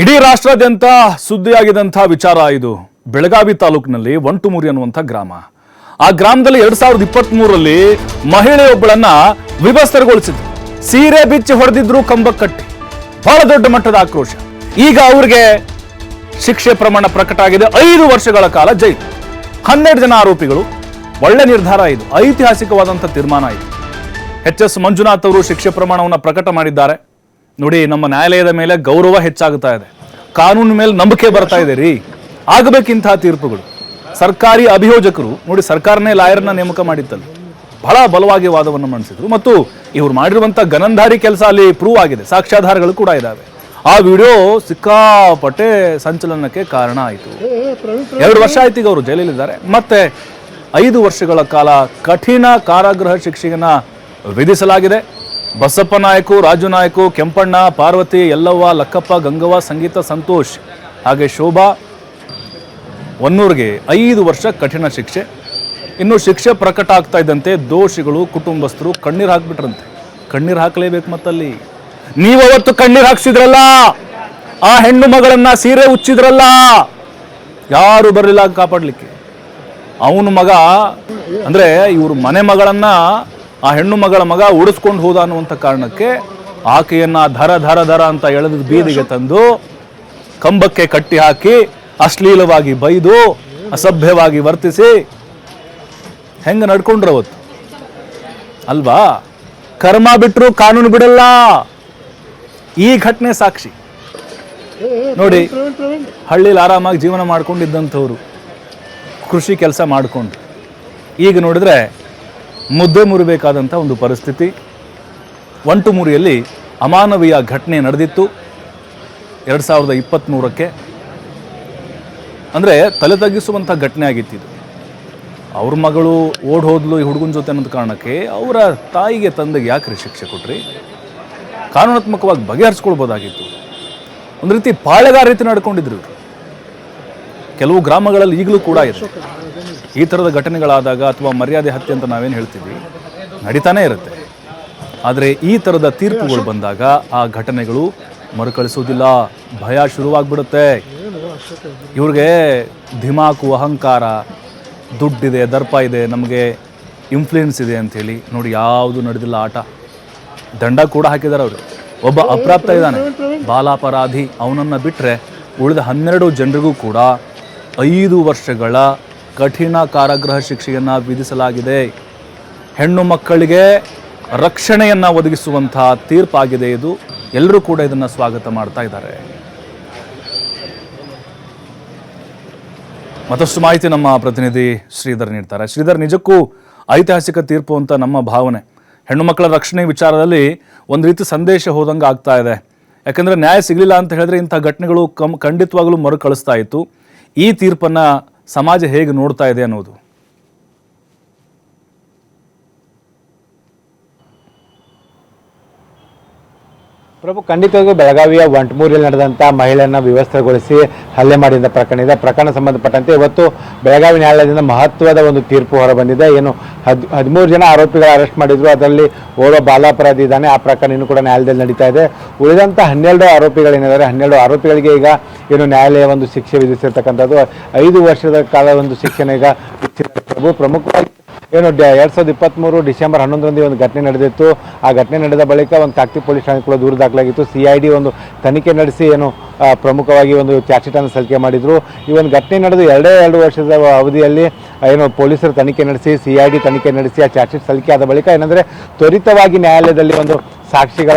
ಇಡೀ ರಾಷ್ಟ್ರಾದ್ಯಂತ ಸುದ್ದಿಯಾಗಿದ್ದಂಥ ವಿಚಾರ ಇದು. ಬೆಳಗಾವಿ ತಾಲೂಕಿನಲ್ಲಿ ಒಂಟುಮುರಿ ಅನ್ನುವಂಥ ಗ್ರಾಮ. ಆ ಗ್ರಾಮದಲ್ಲಿ 2023ರಲ್ಲಿ ಮಹಿಳೆಯೊಬ್ಬಳನ್ನ ವಿವಸ್ತ್ರಗೊಳಿಸಿದ್ರು. ಸೀರೆ ಬಿಚ್ಚಿ ಹೊಡೆದಿದ್ರು, ಕಂಬಕ್ಕೆ ಕಟ್ಟಿ. ಬಹಳ ದೊಡ್ಡ ಮಟ್ಟದ ಆಕ್ರೋಶ. ಈಗ ಅವ್ರಿಗೆ ಶಿಕ್ಷೆ ಪ್ರಮಾಣ ಪ್ರಕಟ ಆಗಿದೆ. 5 ವರ್ಷಗಳ ಕಾಲ ಜೈಲು, 12 ಜನ ಆರೋಪಿಗಳು. ಒಳ್ಳೆ ನಿರ್ಧಾರ ಇದು, ಐತಿಹಾಸಿಕವಾದಂಥ ತೀರ್ಮಾನ ಇದು. HS ಮಂಜುನಾಥ್ ಅವರು ಶಿಕ್ಷೆ ಪ್ರಮಾಣವನ್ನು ಪ್ರಕಟ ಮಾಡಿದ್ದಾರೆ. ನೋಡಿ, ನಮ್ಮ ನ್ಯಾಯಾಲಯದ ಮೇಲೆ ಗೌರವ ಹೆಚ್ಚಾಗುತ್ತಾ ಇದೆ, ಕಾನೂನು ಮೇಲೆ ನಂಬಿಕೆ ಬರ್ತಾ ಇದೆ ರೀ. ಆಗಬೇಕಿಂತಹ ತೀರ್ಪುಗಳು. ಸರ್ಕಾರಿ ಅಭಿಯೋಜಕರು ನೋಡಿ, ಸರ್ಕಾರನೇ ಲಾಯರ್ನ ನೇಮಕ ಮಾಡಿತ್ತಲ್ಲ, ಬಹಳ ಬಲವಾಗಿ ವಾದವನ್ನು ಮಂಡಿಸಿದ್ರು. ಮತ್ತು ಇವ್ರು ಮಾಡಿರುವಂಥ ಗನಂಧಾರಿ ಕೆಲಸ ಅಲ್ಲಿ ಪ್ರೂವ್ ಆಗಿದೆ, ಸಾಕ್ಷ್ಯಾಧಾರಗಳು ಕೂಡ ಇದ್ದಾವೆ. ಆ ವಿಡಿಯೋ ಸಿಕ್ಕಾಪಟ್ಟೆ ಸಂಚಲನಕ್ಕೆ ಕಾರಣ ಆಯಿತು. 2 ವರ್ಷ ಆಯ್ತು ಈಗ ಅವರು ಜೈಲಲ್ಲಿದ್ದಾರೆ. ಮತ್ತೆ 5 ವರ್ಷಗಳ ಕಾಲ ಕಠಿಣ ಕಾರಾಗೃಹ ಶಿಕ್ಷೆಯನ್ನ ವಿಧಿಸಲಾಗಿದೆ. ಬಸಪ್ಪ ನಾಯಕು, ರಾಜು ನಾಯಕು, ಕೆಂಪಣ್ಣ, ಪಾರ್ವತಿ, ಯಲ್ಲವ್ವ, ಲಕ್ಕಪ್ಪ, ಗಂಗವ್ವ, ಸಂಗೀತ, ಸಂತೋಷ್ ಹಾಗೆ ಶೋಭಾ ಹೊನ್ನೂರ್ಗೆ 5 ವರ್ಷ ಕಠಿಣ ಶಿಕ್ಷೆ. ಇನ್ನು ಶಿಕ್ಷೆ ಪ್ರಕಟ ಆಗ್ತಾ ಇದ್ದಂತೆ ದೋಷಿಗಳು ಕುಟುಂಬಸ್ಥರು ಕಣ್ಣೀರು ಹಾಕ್ಬಿಟ್ರಂತೆ. ಕಣ್ಣೀರು ಹಾಕಲೇಬೇಕು. ಮತ್ತಲ್ಲಿ ನೀವು ಅವತ್ತು ಕಣ್ಣೀರು ಹಾಕ್ಸಿದ್ರಲ್ಲ, ಆ ಹೆಣ್ಣು ಮಗಳನ್ನ ಸೀರೆ ಉಚ್ಚಿದ್ರಲ್ಲ, ಯಾರು ಬರಲಿಲ್ಲ ಕಾಪಾಡ್ಲಿಕ್ಕೆ. ಅವನ ಮಗ ಅಂದ್ರೆ ಇವ್ರ ಮನೆ ಮಗಳನ್ನ ಆ ಹೆಣ್ಣು ಮಗಳ ಮಗ ಉಡಿಸ್ಕೊಂಡು ಹೋದ ಅನ್ನುವಂಥ ಕಾರಣಕ್ಕೆ ಆಕೆಯನ್ನ ಧರ ಧರ ಧರ ಅಂತ ಎಳೆದು ಬೀದಿಗೆ ತಂದು ಕಂಬಕ್ಕೆ ಕಟ್ಟಿ ಹಾಕಿ ಅಶ್ಲೀಲವಾಗಿ ಬೈದು ಅಸಭ್ಯವಾಗಿ ವರ್ತಿಸಿ ಹೆಂಗ ನಡ್ಕೊಂಡ್ರು ಅವತ್ತು ಅಲ್ವಾ. ಕರ್ಮ ಬಿಟ್ಟರು ಕಾನೂನು ಬಿಡಲ್ಲ. ಈ ಘಟನೆ ಸಾಕ್ಷಿ. ನೋಡಿ, ಹಳ್ಳಿಲಿ ಆರಾಮಾಗಿ ಜೀವನ ಮಾಡ್ಕೊಂಡಿದ್ದಂಥವ್ರು ಕೃಷಿ ಕೆಲಸ ಮಾಡಿಕೊಂಡು ಈಗ ನೋಡಿದ್ರೆ ಮುದ್ದೆ ಮುರಿಬೇಕಾದಂಥ ಒಂದು ಪರಿಸ್ಥಿತಿ. ಒಂಟುಮುರಿಯಲ್ಲಿ ಅಮಾನವೀಯ ಘಟನೆ ನಡೆದಿತ್ತು 2023ಕ್ಕೆ. ಅಂದರೆ ತಲೆ ತಗ್ಗಿಸುವಂಥ ಘಟನೆ ಆಗಿತ್ತಿದು. ಅವ್ರ ಮಗಳು ಓಡ್ ಹೋದ್ಲು ಈ ಹುಡುಗನ ಜೊತೆ ಅನ್ನೋದು ಕಾರಣಕ್ಕೆ ಅವರ ತಾಯಿಗೆ ತಂದೆಗೆ ಯಾಕ್ರಿ ಶಿಕ್ಷೆ ಕೊಟ್ರಿ? ಕಾನೂನಾತ್ಮಕವಾಗಿ ಬಗೆಹರಿಸ್ಕೊಳ್ಬೋದಾಗಿತ್ತು. ಒಂದು ರೀತಿ ಪಾಳೆಗಾರ ರೀತಿ ನಡ್ಕೊಂಡಿದ್ರು ಇವರು. ಕೆಲವು ಗ್ರಾಮಗಳಲ್ಲಿ ಈಗಲೂ ಕೂಡ ಇದೆ ಈ ಥರದ ಘಟನೆಗಳಾದಾಗ, ಅಥವಾ ಮರ್ಯಾದೆ ಹತ್ಯೆ ಅಂತ ನಾವೇನು ಹೇಳ್ತೀವಿ, ನಡೀತಾನೆ ಇರುತ್ತೆ. ಆದರೆ ಈ ಥರದ ತೀರ್ಪುಗಳು ಬಂದಾಗ ಆ ಘಟನೆಗಳು ಮರುಕಳಿಸೋದಿಲ್ಲ, ಭಯ ಶುರುವಾಗ್ಬಿಡುತ್ತೆ. ಇವ್ರಿಗೆ ಧಿಮಾಕು, ಅಹಂಕಾರ, ದುಡ್ಡಿದೆ, ದರ್ಪ ಇದೆ, ನಮಗೆ ಇನ್ಫ್ಲೂಯೆನ್ಸ್ ಇದೆ ಅಂಥೇಳಿ ನೋಡಿ ಯಾವುದು ನಡೆದಿಲ್ಲ ಆಟ. ದಂಡ ಕೂಡ ಹಾಕಿದ್ದಾರೆ ಅವರು. ಒಬ್ಬ ಅಪ್ರಾಪ್ತ ಇದ್ದಾನೆ, ಬಾಲಾಪರಾಧಿ. ಅವನನ್ನು ಬಿಟ್ಟರೆ ಉಳಿದ 12 ಜನರಿಗೂ ಕೂಡ 5 ವರ್ಷಗಳ ಕಠಿಣ ಕಾರಾಗೃಹ ಶಿಕ್ಷೆಯನ್ನು ವಿಧಿಸಲಾಗಿದೆ. ಹೆಣ್ಣು ಮಕ್ಕಳಿಗೆ ರಕ್ಷಣೆಯನ್ನು ಒದಗಿಸುವಂತಹ ತೀರ್ಪಾಗಿದೆ ಇದು. ಎಲ್ಲರೂ ಕೂಡ ಇದನ್ನು ಸ್ವಾಗತ ಮಾಡ್ತಾ ಇದ್ದಾರೆ. ಮತ್ತಷ್ಟು ಮಾಹಿತಿ ನಮ್ಮ ಪ್ರತಿನಿಧಿ ಶ್ರೀಧರ್ ನೀಡ್ತಾರೆ. ಶ್ರೀಧರ್, ನಿಜಕ್ಕೂ ಐತಿಹಾಸಿಕ ತೀರ್ಪು ಅಂತ ನಮ್ಮ ಭಾವನೆ. ಹೆಣ್ಣು ಮಕ್ಕಳ ರಕ್ಷಣೆ ವಿಚಾರದಲ್ಲಿ ಒಂದು ರೀತಿ ಸಂದೇಶ ಹೋದಂಗೆ ಆಗ್ತಾ ಇದೆ. ಯಾಕಂದರೆ ನ್ಯಾಯ ಸಿಗಲಿಲ್ಲ ಅಂತ ಹೇಳಿದ್ರೆ ಇಂಥ ಘಟನೆಗಳು ಖಂಡಿತವಾಗಲೂ ಮರುಕಳಿಸ್ತಾ ಇತ್ತು. ಈ ತೀರ್ಪನ್ನು ಸಮಾಜ ಹೇಗೆ ನೋಡ್ತಾ ಇದೆ ಅನ್ನೋದು. ಪ್ರಭು, ಖಂಡಿತವಾಗಿಯೂ ಬೆಳಗಾವಿಯ ಒಂಟುಮುರಿಯಲ್ಲಿ ನಡೆದಂಥ ಮಹಿಳೆಯನ್ನು ವಿವಸ್ತ್ರಗೊಳಿಸಿ ಹಲ್ಲೆ ಮಾಡಿದ ಪ್ರಕರಣ ಇದೆ. ಪ್ರಕರಣ ಸಂಬಂಧಪಟ್ಟಂತೆ ಇವತ್ತು ಬೆಳಗಾವಿ ನ್ಯಾಯಾಲಯದಿಂದ ಮಹತ್ವದ ಒಂದು ತೀರ್ಪು ಹೊರಬಂದಿದೆ. ಏನು 13 ಜನ ಆರೋಪಿಗಳ ಅರೆಸ್ಟ್ ಮಾಡಿದ್ರು, ಅದರಲ್ಲಿ ಓರ್ವ ಬಾಲಾಪರಾಧಿ ಇದ್ದಾನೆ. ಆ ಪ್ರಕರಣ ಇನ್ನೂ ಕೂಡ ನ್ಯಾಯಾಲಯದಲ್ಲಿ ನಡೀತಾ ಇದೆ. ಉಳಿದಂಥ 12 ಆರೋಪಿಗಳೇನಿದ್ದಾರೆ, 12 ಆರೋಪಿಗಳಿಗೆ ಈಗ ಏನು ನ್ಯಾಯಾಲಯ ಒಂದು ಶಿಕ್ಷೆ ವಿಧಿಸಿರ್ತಕ್ಕಂಥದ್ದು 5 ವರ್ಷದ ಕಾಲ ಒಂದು ಶಿಕ್ಷೆನ ಈಗ ಪ್ರಭು. ಪ್ರಮುಖವಾಗಿ ಏನು 2023 ಡಿಸೆಂಬರ್ 11ರಂದು ಒಂದು ಘಟನೆ ನಡೆದಿತ್ತು. ಆ ಘಟನೆ ನಡೆದ ಬಳಿಕ ಒಂದು ಕಾಕ್ತಿ ಪೊಲೀಸ್ ಠಾಣೆ ಕೂಡ ದೂರು ದಾಖಲಾಗಿತ್ತು. CID ಒಂದು ತನಿಖೆ ನಡೆಸಿ ಏನು ಪ್ರಮುಖವಾಗಿ ಒಂದು ಚಾರ್ಜ್ ಶೀಟನ್ನು ಸಲ್ಲಿಕೆ ಮಾಡಿದರು. ಈ ಒಂದು ಘಟನೆ ನಡೆದು 2 ವರ್ಷದ ಅವಧಿಯಲ್ಲಿ ಏನು ಪೊಲೀಸರು ತನಿಖೆ ನಡೆಸಿ, CID ತನಿಖೆ ನಡೆಸಿ ಆ ಚಾರ್ಜ್ ಶೀಟ್ ಸಲ್ಲಿಕೆ ಆದ ಬಳಿಕ ಏನಂದರೆ ತ್ವರಿತವಾಗಿ ನ್ಯಾಯಾಲಯದಲ್ಲಿ ಒಂದು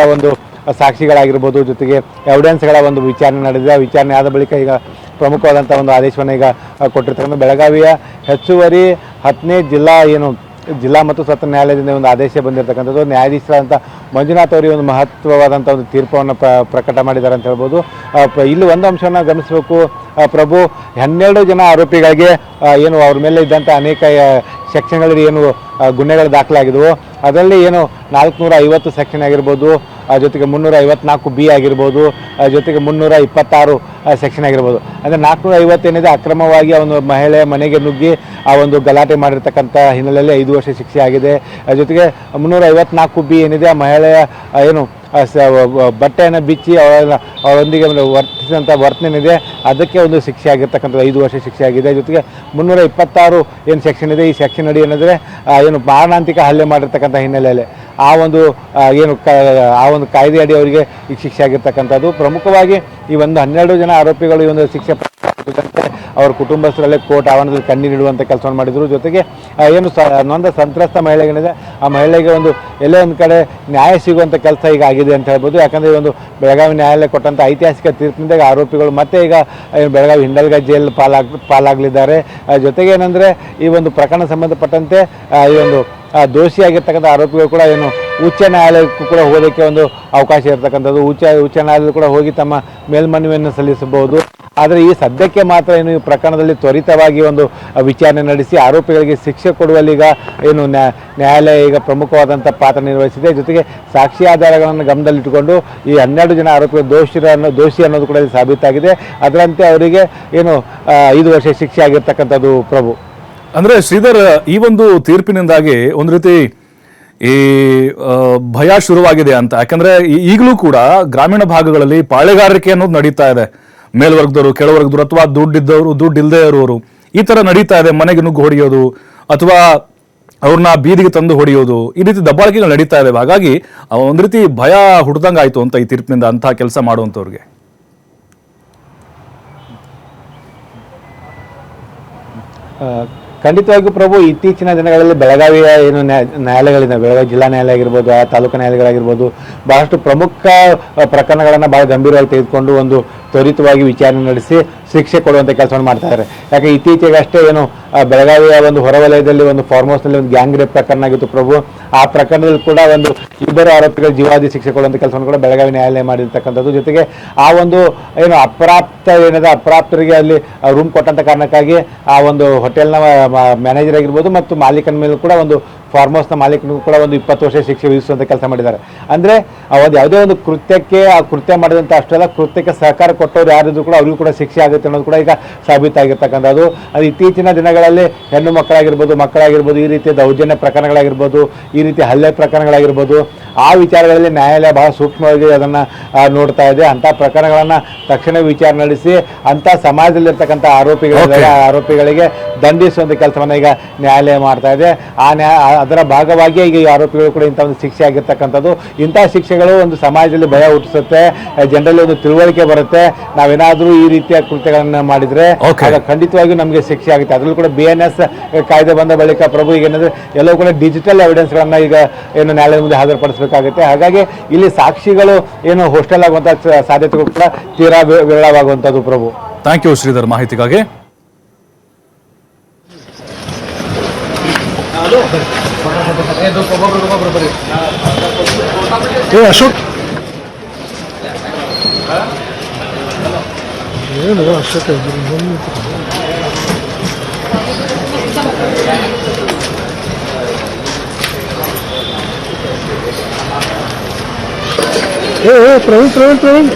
ಸಾಕ್ಷಿಗಳಾಗಿರ್ಬೋದು, ಜೊತೆಗೆ ಎವಿಡೆನ್ಸ್ಗಳ ಒಂದು ವಿಚಾರಣೆ ನಡೆದಿದೆ. ಆ ವಿಚಾರಣೆ ಆದ ಬಳಿಕ ಈಗ ಪ್ರಮುಖವಾದಂಥ ಒಂದು ಆದೇಶವನ್ನು ಈಗ ಕೊಟ್ಟಿರ್ತಕ್ಕಂಥ ಬೆಳಗಾವಿಯ ಹೆಚ್ಚುವರಿ 10ನೇ ಜಿಲ್ಲಾ ಮತ್ತು ಸತ್ರ ನ್ಯಾಯಾಲಯದಿಂದ ಒಂದು ಆದೇಶ ಬಂದಿರತಕ್ಕಂಥದ್ದು. ನ್ಯಾಯಾಧೀಶರಾದಂಥ ಮಂಜುನಾಥ್ ಅವರಿಗೆ ಒಂದು ಮಹತ್ವವಾದಂಥ ಒಂದು ತೀರ್ಪನ್ನು ಪ್ರಕಟ ಮಾಡಿದ್ದಾರೆ ಅಂತ ಹೇಳ್ಬೋದು. ಇಲ್ಲಿ ಒಂದು ಅಂಶವನ್ನು ಗಮನಿಸಬೇಕು ಪ್ರಭು, 12 ಜನ ಆರೋಪಿಗಳಿಗೆ ಏನು ಅವ್ರ ಮೇಲೆ ಇದ್ದಂಥ ಅನೇಕ ಸೆಕ್ಷನ್ಗಳಲ್ಲಿ ಏನು ಗುನ್ನೆಗಳು ದಾಖಲಾಗಿದ್ವು, ಅದರಲ್ಲಿ ಏನು 450 ಸೆಕ್ಷನ್ ಆಗಿರ್ಬೋದು, ಜೊತೆಗೆ 354B ಆಗಿರ್ಬೋದು, ಜೊತೆಗೆ 326 ಸೆಕ್ಷನ್ ಆಗಿರ್ಬೋದು. ಅಂದರೆ 450 ಏನಿದೆ ಅಕ್ರಮವಾಗಿ ಒಂದು ಮಹಿಳೆಯ ಮನೆಗೆ ನುಗ್ಗಿ ಆ ಒಂದು ಗಲಾಟೆ ಮಾಡಿರ್ತಕ್ಕಂಥ ಹಿನ್ನೆಲೆಯಲ್ಲಿ 5 ವರ್ಷ ಶಿಕ್ಷೆ ಆಗಿದೆ. ಜೊತೆಗೆ 354B ಏನಿದೆ ಆ ಮಹಿಳೆಯ ಏನು ಬಟ್ಟೆಯನ್ನು ಬಿಚ್ಚಿ ಅವರೊಂದಿಗೆ ವರ್ತಿಸಿದಂಥ ವರ್ತನೆ ಏನಿದೆ ಅದಕ್ಕೆ ಒಂದು ಶಿಕ್ಷೆ ಆಗಿರ್ತಕ್ಕಂಥದ್ದು 5 ವರ್ಷ ಶಿಕ್ಷೆ ಆಗಿದೆ. ಜೊತೆಗೆ 326 ಏನು ಸೆಕ್ಷನ್ ಇದೆ, ಈ ಸೆಕ್ಷನ್ ಅಡಿ ಏನಿದ್ರೆ ಏನು ಮಾರಣಾಂತಿಕ ಹಲ್ಲೆ ಮಾಡಿರ್ತಕ್ಕಂಥ ಹಿನ್ನೆಲೆಯಲ್ಲಿ ಆ ಒಂದು ಕಾಯ್ದೆ ಅಡಿ ಅವರಿಗೆ ಈ ಶಿಕ್ಷೆ ಆಗಿರ್ತಕ್ಕಂಥದ್ದು. ಪ್ರಮುಖವಾಗಿ ಈ ಒಂದು 12 ಜನ ಆರೋಪಿಗಳು ಈ ಒಂದು ಶಿಕ್ಷೆ ಅವ್ರ ಕುಟುಂಬಸ್ಥರಲ್ಲೇ ಕೋರ್ಟ್ ಆವರಣದಲ್ಲಿ ಕಣ್ಣೀರಿಡುವಂಥ ಕೆಲಸವನ್ನು ಮಾಡಿದರು. ಜೊತೆಗೆ ಏನು ನೊಂದ ಸಂತ್ರಸ್ತ ಮಹಿಳೆಗೇನಿದೆ ಆ ಮಹಿಳೆಗೆ ಒಂದು ಎಲ್ಲೇ ಒಂದು ಕಡೆ ನ್ಯಾಯ ಸಿಗುವಂಥ ಕೆಲಸ ಈಗ ಆಗಿದೆ ಅಂತ ಹೇಳ್ಬೋದು. ಯಾಕಂದರೆ ಈ ಒಂದು ಬೆಳಗಾವಿ ನ್ಯಾಯಾಲಯ ಕೊಟ್ಟಂಥ ಐತಿಹಾಸಿಕ ತೀರ್ಪಿನಿಂದ ಈಗ ಆರೋಪಿಗಳು ಮತ್ತೆ ಈಗ ಬೆಳಗಾವಿ ಹಿಂಡಲ್ಗ ಜೈಲ್ ಪಾಲಾಗಲಿದ್ದಾರೆ. ಜೊತೆಗೆ ಏನಂದರೆ ಈ ಒಂದು ಪ್ರಕರಣ ಸಂಬಂಧಪಟ್ಟಂತೆ ಈ ಒಂದು ದೋಷಿಯಾಗಿರ್ತಕ್ಕಂಥ ಆರೋಪಿಗಳು ಕೂಡ ಏನು ಉಚ್ಚ ನ್ಯಾಯಾಲಯಕ್ಕೂ ಕೂಡ ಹೋಗೋದಕ್ಕೆ ಒಂದು ಅವಕಾಶ ಇರತಕ್ಕಂಥದ್ದು. ಉಚ್ಚ ನ್ಯಾಯಾಲಯ ಕೂಡ ಹೋಗಿ ತಮ್ಮ ಮೇಲ್ಮನವಿಯನ್ನು ಸಲ್ಲಿಸಬಹುದು. ಆದರೆ ಈ ಸದ್ಯಕ್ಕೆ ಮಾತ್ರ ಏನು ಈ ಪ್ರಕರಣದಲ್ಲಿ ತ್ವರಿತವಾಗಿ ಒಂದು ವಿಚಾರಣೆ ನಡೆಸಿ ಆರೋಪಿಗಳಿಗೆ ಶಿಕ್ಷೆ ಕೊಡುವಲ್ಲಿ ಈಗ ಏನು ನ್ಯಾಯಾಲಯ ಈಗ ಪ್ರಮುಖವಾದಂಥ ಪಾತ್ರ ನಿರ್ವಹಿಸಿದೆ. ಜೊತೆಗೆ ಸಾಕ್ಷಿ ಆಧಾರಗಳನ್ನು ಗಮನದಲ್ಲಿಟ್ಟುಕೊಂಡು ಈ 12 ಜನ ಆರೋಪಿಗಳು ದೋಷಿ ಅನ್ನೋದು ಕೂಡ ಸಾಬೀತಾಗಿದೆ. ಅದರಂತೆ ಅವರಿಗೆ ಏನು 5 ವರ್ಷ ಶಿಕ್ಷೆ ಆಗಿರ್ತಕ್ಕಂಥದ್ದು. ಪ್ರಭು, ಅಂದ್ರೆ ಶ್ರೀಧರ್, ಈ ಒಂದು ತೀರ್ಪಿನಿಂದಾಗಿ ಒಂದು ರೀತಿ ಈ ಭಯ ಶುರುವಾಗಿದೆ ಅಂತ. ಯಾಕಂದ್ರೆ ಈಗಲೂ ಕೂಡ ಗ್ರಾಮೀಣ ಭಾಗಗಳಲ್ಲಿ ಪಾಳೆಗಾರಿಕೆ ಅನ್ನೋದು ನಡೀತಾ ಇದೆ. ಮೇಲ್ವರ್ಗದವರು, ಕೆಳವರ್ಗದವರು ಅಥವಾ ದುಡ್ಡಿದ್ದವರು, ದುಡ್ಡು ಇಲ್ಲದೆ ಇರೋರು, ಈ ತರ ನಡೀತಾ ಇದೆ. ಮನೆಗೆ ನುಗ್ಗು ಹೊಡೆಯೋದು ಅಥವಾ ಅವ್ರನ್ನ ಬೀದಿಗೆ ತಂದು ಹೊಡೆಯೋದು, ಈ ರೀತಿ ದಬ್ಬಾಳಿಕೆಗಳು ನಡೀತಾ ಇದಾವೆ. ಹಾಗಾಗಿ ಒಂದ್ ರೀತಿ ಭಯ ಹುಡ್ದಂಗಾಯ್ತು ಅಂತ ಈ ತೀರ್ಪಿನಿಂದ ಅಂತಹ ಕೆಲಸ ಮಾಡುವಂಥವ್ರಿಗೆ. ಖಂಡಿತವಾಗಿಯೂ ಪ್ರಭು, ಇತ್ತೀಚಿನ ದಿನಗಳಲ್ಲಿ ಬೆಳಗಾವಿಯ ಏನು ನ್ಯಾಯಾಲಯಗಳಿಂದ ಬೆಳಗಾವಿ ಜಿಲ್ಲಾ ನ್ಯಾಯಾಲಯ ಆಗಿರ್ಬೋದು, ಆ ತಾಲೂಕು ನ್ಯಾಯಾಲಯಗಳಾಗಿರ್ಬೋದು, ಬಹಳಷ್ಟು ಪ್ರಮುಖ ಪ್ರಕರಣಗಳನ್ನು ಭಾಳ ಗಂಭೀರವಾಗಿ ತೆಗೆದುಕೊಂಡು ಒಂದು ತ್ವರಿತವಾಗಿ ವಿಚಾರಣೆ ನಡೆಸಿ ಶಿಕ್ಷೆ ಕೊಡುವಂಥ ಕೆಲಸವನ್ನು ಮಾಡ್ತಾ ಇದ್ದಾರೆ. ಯಾಕೆ ಇತ್ತೀಚೆಗೆ ಅಷ್ಟೇ ಏನು ಬೆಳಗಾವಿಯ ಒಂದು ಹೊರವಲಯದಲ್ಲಿ ಒಂದು ಫಾರ್ಮ್ ಹೌಸ್ನಲ್ಲಿ ಒಂದು ಗ್ಯಾಂಗ್ ರೇಪ್ ಪ್ರಕರಣ ಆಗಿತ್ತು ಪ್ರಭು. ಆ ಪ್ರಕರಣದಲ್ಲಿ ಕೂಡ ಒಂದು 2 ಆರೋಪಿಗಳ ಜೀವಾವಧಿ ಶಿಕ್ಷೆ ಕೊಡುವಂಥ ಕೆಲಸವನ್ನು ಕೂಡ ಬೆಳಗಾವಿ ನ್ಯಾಯಾಲಯ ಮಾಡಿರ್ತಕ್ಕಂಥದ್ದು. ಜೊತೆಗೆ ಆ ಒಂದು ಏನು ಅಪ್ರಾಪ್ತರಿಗೆ ಅಲ್ಲಿ ರೂಮ್ ಕೊಟ್ಟಂಥ ಕಾರಣಕ್ಕಾಗಿ ಆ ಒಂದು ಹೋಟೆಲ್ನ ಮ್ಯಾನೇಜರ್ ಆಗಿರ್ಬೋದು ಮತ್ತು ಮಾಲೀಕನ ಮೇಲೂ ಕೂಡ ಒಂದು ಫಾರ್ಮ್ ಹೌಸ್ನ ಮಾಲೀಕನಿಗೂ ಕೂಡ ಒಂದು 20 ವರ್ಷ ಶಿಕ್ಷೆ ವಿಧಿಸುವಂಥ ಕೆಲಸ ಮಾಡಿದ್ದಾರೆ. ಅಂದರೆ ಒಂದು ಯಾವುದೇ ಒಂದು ಕೃತ್ಯಕ್ಕೆ ಆ ಕೃತ್ಯ ಮಾಡಿದಂಥ ಅಷ್ಟೆಲ್ಲ ಕೃತ್ಯಕ್ಕೆ ಸಹಕಾರ ಕೊಟ್ಟವ್ರು ಯಾರಿದ್ರು ಕೂಡ ಅವ್ರಿಗೂ ಕೂಡ ಶಿಕ್ಷೆ ಆಗುತ್ತೆ ಅನ್ನೋದು ಕೂಡ ಈಗ ಸಾಬೀತಾಗಿರ್ತಕ್ಕಂಥದ್ದು. ಅದು ಇತ್ತೀಚಿನ ದಿನಗಳಲ್ಲಿ ಹೆಣ್ಣು ಮಕ್ಕಳಾಗಿರ್ಬೋದು, ಈ ರೀತಿಯ ದೌರ್ಜನ್ಯ ಪ್ರಕರಣಗಳಾಗಿರ್ಬೋದು, ಈ ರೀತಿ ಹಲ್ಲೆ ಪ್ರಕರಣಗಳಾಗಿರ್ಬೋದು, ಆ ವಿಚಾರಗಳಲ್ಲಿ ನ್ಯಾಯಾಲಯ ಬಹಳ ಸೂಕ್ಷ್ಮವಾಗಿ ಅದನ್ನು ನೋಡ್ತಾ ಇದೆ. ಅಂಥ ಪ್ರಕರಣಗಳನ್ನು ತಕ್ಷಣ ವಿಚಾರಣೆ ನಡೆಸಿ ಅಂಥ ಸಮಾಜದಲ್ಲಿರ್ತಕ್ಕಂಥ ಆರೋಪಿಗಳಿಗೆ ದಂಡಿಸುವಂಥ ಕೆಲಸವನ್ನು ಈಗ ನ್ಯಾಯಾಲಯ ಮಾಡ್ತಾ ಇದೆ. ಅದರ ಭಾಗವಾಗಿ ಈಗ ಈ ಆರೋಪಿಗಳು ಕೂಡ ಇಂಥ ಒಂದು ಶಿಕ್ಷೆ ಆಗಿರ್ತಕ್ಕಂಥದ್ದು. ಇಂಥ ಶಿಕ್ಷೆಗಳು ಒಂದು ಸಮಾಜದಲ್ಲಿ ಭಯ ಹುಟ್ಟಿಸುತ್ತೆ, ಜನರಲ್ಲಿ ಒಂದು ತಿಳುವಳಿಕೆ ಬರುತ್ತೆ. ನಾವೇನಾದರೂ ಈ ರೀತಿಯ ಕೃತ್ಯಗಳನ್ನು ಮಾಡಿದ್ರೆ ಖಂಡಿತವಾಗಿಯೂ ನಮಗೆ ಶಿಕ್ಷೆ ಆಗುತ್ತೆ. ಅದರಲ್ಲೂ ಕೂಡ BNS ಕಾಯ್ದೆ ಬಂದ ಬಳಿಕ ಪ್ರಭು ಈಗ ಏನಂದ್ರೆ ಎಲ್ಲವೂ ಕೂಡ ಡಿಜಿಟಲ್ ಎವಿಡೆನ್ಸ್ಗಳನ್ನು ಈಗ ಏನು ನ್ಯಾಯಾಲಯದ ಮುಂದೆ ಹಾಜರುಪಡಿಸಬೇಕಾಗುತ್ತೆ. ಹಾಗಾಗಿ ಇಲ್ಲಿ ಸಾಕ್ಷಿಗಳು ಏನು ಹೋಸ್ಟೆಲ್ ಆಗುವಂಥ ಸಾಧ್ಯತೆಗಳು ಕೂಡ ತೀರಾ ವಿರಳವಾಗುವಂಥದ್ದು. ಪ್ರಭು, ಥ್ಯಾಂಕ್ ಯು ಶ್ರೀಧರ್ ಮಾಹಿತಿಗಾಗಿ. ಅಶೋಕ್ ಏನು ಅಶೋಕ್ ಪ್ರವೀಣ್